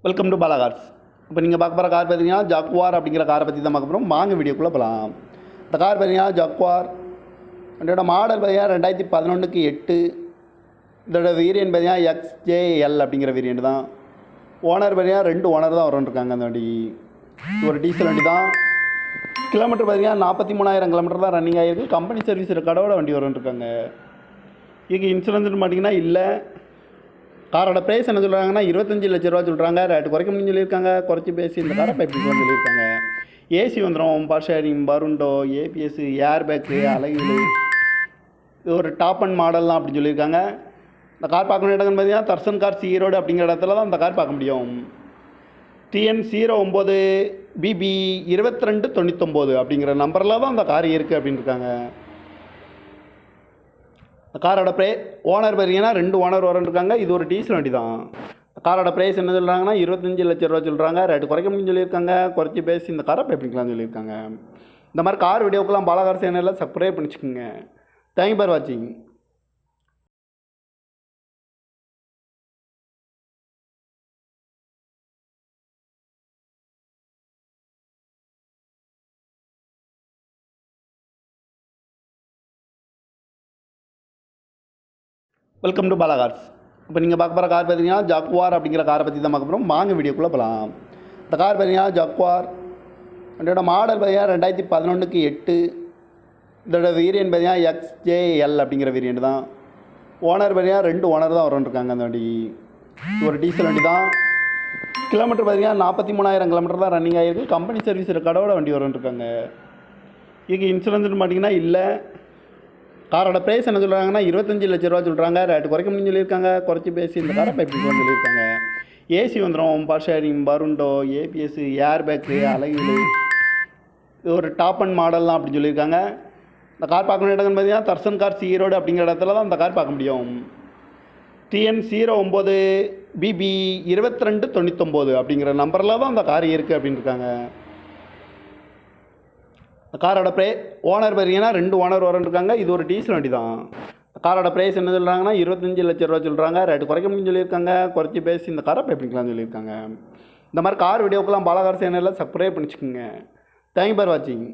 Welcome to Bala cars. இப்போ நீங்கள் பார்க்க போகிற கார் பார்த்தீங்கன்னா ஜாக்வார் அப்படிங்கிற காரை பற்றி தான் பார்க்க போகிறோம். வாங்க வீடியோக்குள்ளே போகலாம். இந்த கார் பார்த்தீங்கன்னா ஜாக்வார், இதோட மாடல் பார்த்தீங்கன்னா 2011க்கு 8. இதோட வேரியன்ட் பார்த்தீங்கன்னா XJL அப்படிங்கிற வேரியன்ட் தான். ஓனர் பார்த்தீங்கன்னா 2 ஓனர் தான் வரன்ட்ருக்காங்க. அந்த வண்டி ஒரு டீசல் வண்டி தான். கிலோமீட்டர் பார்த்தீங்கன்னா 43,000 கிலோமீட்டர் தான் ரன்னிங் ஆகிருக்கு. கம்பெனி சர்வீஸ் ரெக்கார்டோட வண்டி வரன்ட்ருக்காங்க. இதுக்கு இன்சூரன்ஸ்னு பார்த்தீங்கன்னா இல்லை. காரோட ப்ரைஸ் என்ன சொல்கிறாங்கன்னா 25 லட்ச ரூபா சொல்கிறாங்க. ரேட்டு குறைக்க முடியும் சொல்லியிருக்காங்க. குறைச்சி பேசி இந்த காரை பைப்பிட்டு சொல்லியிருக்காங்க. ஏசி வந்துடும், பவர் ஷேரிங், பருண்டோ, ஏபிஎஸ், ஏர் பேக்கு, அலைகள், இது ஒரு டாப் அண்ட் மாடல் தான் அப்படின்னு சொல்லியிருக்காங்க. இந்த கார் பார்க்க வேண்டிய இடம்னு பார்த்தீங்கன்னா தர்சன் கார் ஈரோடு அப்படிங்கிற இடத்துல தான் இந்த கார் பார்க்க முடியும். TN 09 BB 2299 அப்படிங்கிற நம்பரில் தான் அந்த கார் இருக்குது அப்படின்னு இருக்காங்க. காரோட ஓனர் பார்த்தீங்கன்னா 2 ஓனர் வரன்ட்ருக்காங்க. இது ஒரு டீசல் வண்டி தான். காரோட ப்ரைஸ் என்ன சொல்கிறாங்கன்னா 25 லட்ச ரூபா சொல்கிறாங்க. ரேட்டு குறைக்க முடியும் சொல்லியிருக்காங்க. குறைச்சி பேசி இந்த காரை பைப்பிங்களான்னு சொல்லியிருக்காங்க. இந்த மாதிரி கார் வீடியோக்கெல்லாம் பாலா கார் சேனலில் சப்ஸ்கிரைப் பண்ணிச்சுக்கோங்க. தேங்க்யூ ஃபார் வாட்சிங். Welcome to Bala cars. இப்போ நீங்கள் பார்க்க போகிற கார் பார்த்தீங்கன்னா ஜாக்வார் அப்படிங்கிற காரை பற்றி தான் பார்க்க போகிறோம். வாங்க வீடியோக்குள்ளே போகலாம். இந்த கார் பார்த்தீங்கன்னா ஜாக்வார், இதோட மாடல் பார்த்தீங்கன்னா 2011க்கு 8. இதோட வேரியன்ட் பார்த்தீங்கன்னா XJL அப்படிங்கிற வேரியன்ட் தான். ஓனர் பார்த்தீங்கன்னா 2 ஓனர் தான் வரன்ட்ருக்காங்க. அந்த வண்டி ஒரு டீசல் வண்டி தான். கிலோமீட்டர் பார்த்தீங்கன்னா 43,000 கிலோமீட்டர் தான் ரன்னிங் ஆகிருக்கு. கம்பெனி சர்வீஸ் ரெக்கார்டோட வண்டி வரன்ட்ருக்காங்க. இதுக்கு இன்சூரன்ஸ்னு பார்த்தீங்கன்னா இல்லை. காரோட ப்ரைஸ் என்ன சொல்கிறாங்கன்னா 25 லட்ச ரூபா சொல்கிறாங்க. ரேட்டு குறைக்க முடியும் சொல்லியிருக்காங்க. குறைச்சி பேசி இந்த காரை பைப்பிட்டு சொல்லியிருக்காங்க. ஏசி வந்துடும், பவர் ஷேரிங், பருண்டோ, ஏபிஎஸ், ஏர் பேக்கு, அலைகள், இது ஒரு டாப் அண்ட் மாடல் தான் அப்படின்னு சொல்லியிருக்காங்க. இந்த கார் பார்க்க வேண்டிய இடம்னு பார்த்தீங்கன்னா தர்சன் கார் ஈரோடு அப்படிங்கிற இடத்துல தான் இந்த கார் பார்க்க முடியும். TN 09 BB 2299 அப்படிங்கிற நம்பரில் தான் அந்த கார் இருக்குது அப்படின்னு இருக்காங்க. காரோட ஓனர் பார்த்தீங்கன்னா 2 ஓனர் வரன்ட்ருக்காங்க. இது ஒரு டீசல் வண்டி தான். காரோட ப்ரைஸ் என்ன சொல்கிறாங்கன்னா 25 லட்ச ரூபா சொல்கிறாங்க. ரேட்டு குறைக்க முடியும் சொல்லியிருக்காங்க. குறைச்சி பேசி இந்த காரை பைப்பிங்களான்னு சொல்லியிருக்காங்க. இந்த மாதிரி கார் வீடியோக்கெல்லாம் பாலா கார் சேனலில் சப்ஸ்கிரைப் பண்ணிச்சுக்கோங்க. தேங்க்யூ ஃபார் வாட்சிங்.